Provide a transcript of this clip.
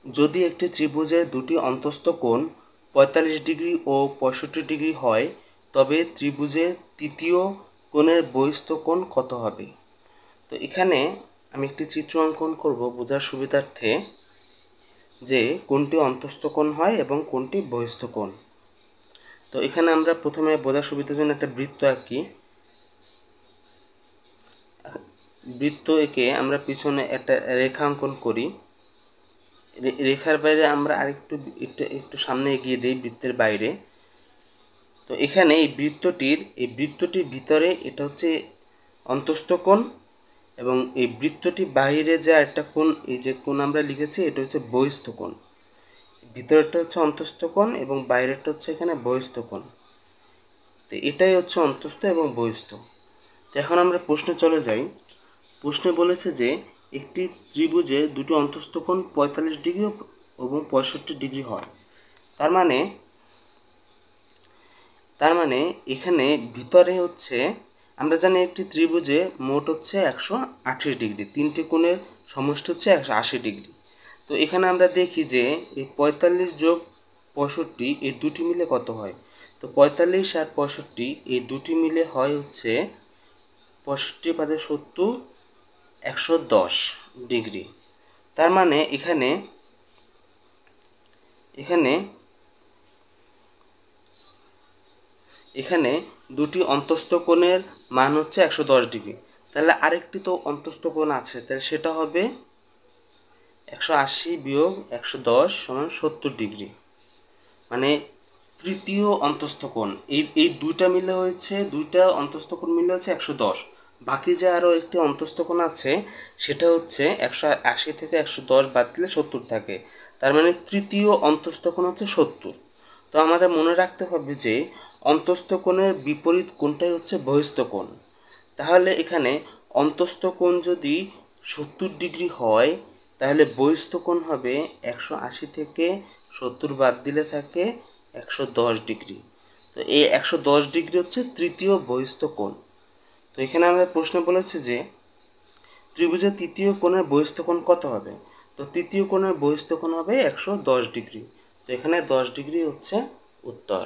যদি একটি ত্রিভুজের দুটি অন্তস্থ কোণ ৪৫ ডিগ্রি ও ৬৫ ডিগ্রি হয় তবে ত্রিভুজের তৃতীয় কোণের বহিস্থ কোণ কত হবে? তো এখানে আমি একটি চিত্র অঙ্কন করব বোঝার সুবিধার্থে যে কোনটি অন্তস্থ কোণ হয় এবং কোনটি বহিস্থ কোণ। তো এখানে আমরা প্রথমে বোঝার সুবিধার জন্য একটা বৃত্ত আঁকি। বৃত্ত এঁকে আমরা পিছনে একটা রেখা অঙ্কন করি। রেখার বাইরে আমরা আরেকটু একটু সামনে এগিয়ে দিই বৃত্তের বাইরে। তো এখানে এই বৃত্তটির ভিতরে এটা হচ্ছে অন্তস্থ কোণ এবং এই বৃত্তটির বাইরে যে একটা কোণ, এই যে কোণ আমরা লিখেছি এটা হচ্ছে বহিস্থ কোণ। ভিতরেরটা হচ্ছে অন্তস্থ কোণ এবং বাইরেরটা হচ্ছে এখানে বহিস্থ কোণ। তো এটাই হচ্ছে অন্তস্থ এবং বহিস্থ। তো এখন আমরা প্রশ্নে চলে যাই। প্রশ্নে বলেছে যে একটি ত্রিভুজে দুটি অন্তস্থ কোণ ৪৫ ডিগ্রি এবং ৬৫ ডিগ্রি হয়। তার মানে এখানে ভিতরে হচ্ছে আমরা জানি একটি ত্রিভুজে মোট হচ্ছে ১২৮ ডিগ্রি, তিনটি কোণের সমষ্টি হচ্ছে ১৮০ ডিগ্রি। তো এখানে আমরা দেখি যে এই ৪৫ যোগ ৬৫ এই দুটি মিলে কত হয়। তো ৪৫ আর ৬৫ এই দুটি মিলে হয় হচ্ছে ৬৫ × ৫ = ৭০, ১১০ ডিগ্রি। তার মানে এখানে দুটি অন্তস্থ কোণের মান হচ্ছে ১১০ ডিগ্রি। তাহলে আরেকটি তো অন্তস্থ কোণ আছে, তাহলে সেটা হবে ১৮০ - ১১০ = ৭০ ডিগ্রি। মানে তৃতীয় অন্তস্থ কোণ এই দুইটা মিলে হয়েছে, দুইটা অন্তস্থ কোণ মিলে হচ্ছে ১১০। বাকি যে আরও একটি অন্তস্থ কোণ আছে সেটা হচ্ছে ১৮০ থেকে ১১০ বাদ দিলে ৭০ থাকে। তার মানে তৃতীয় অন্তস্থ কোণ হচ্ছে ৭০। তো আমাদের মনে রাখতে হবে যে অন্তস্থ কোণের বিপরীত কোণটাই হচ্ছে বহিস্থ কোণ। তাহলে এখানে অন্তস্থ কোণ যদি ৭০ ডিগ্রি হয় তাহলে বহিস্থ কোণ হবে ১৮০ থেকে ৭০ বাদ দিলে থাকে ১১০ ডিগ্রি। তো এই ১১০ ডিগ্রি হচ্ছে তৃতীয় বহিস্থ কোণ। তো এখানে আমাদের প্রশ্ন বলেছে যে ত্রিভুজের তৃতীয় কোণের বহিস্থ কোণ কত হবে। তো তৃতীয় কোণের বহিস্থ কোণ হবে ১১০ ডিগ্রি। তো এখানে ১০ ডিগ্রি হচ্ছে উত্তর।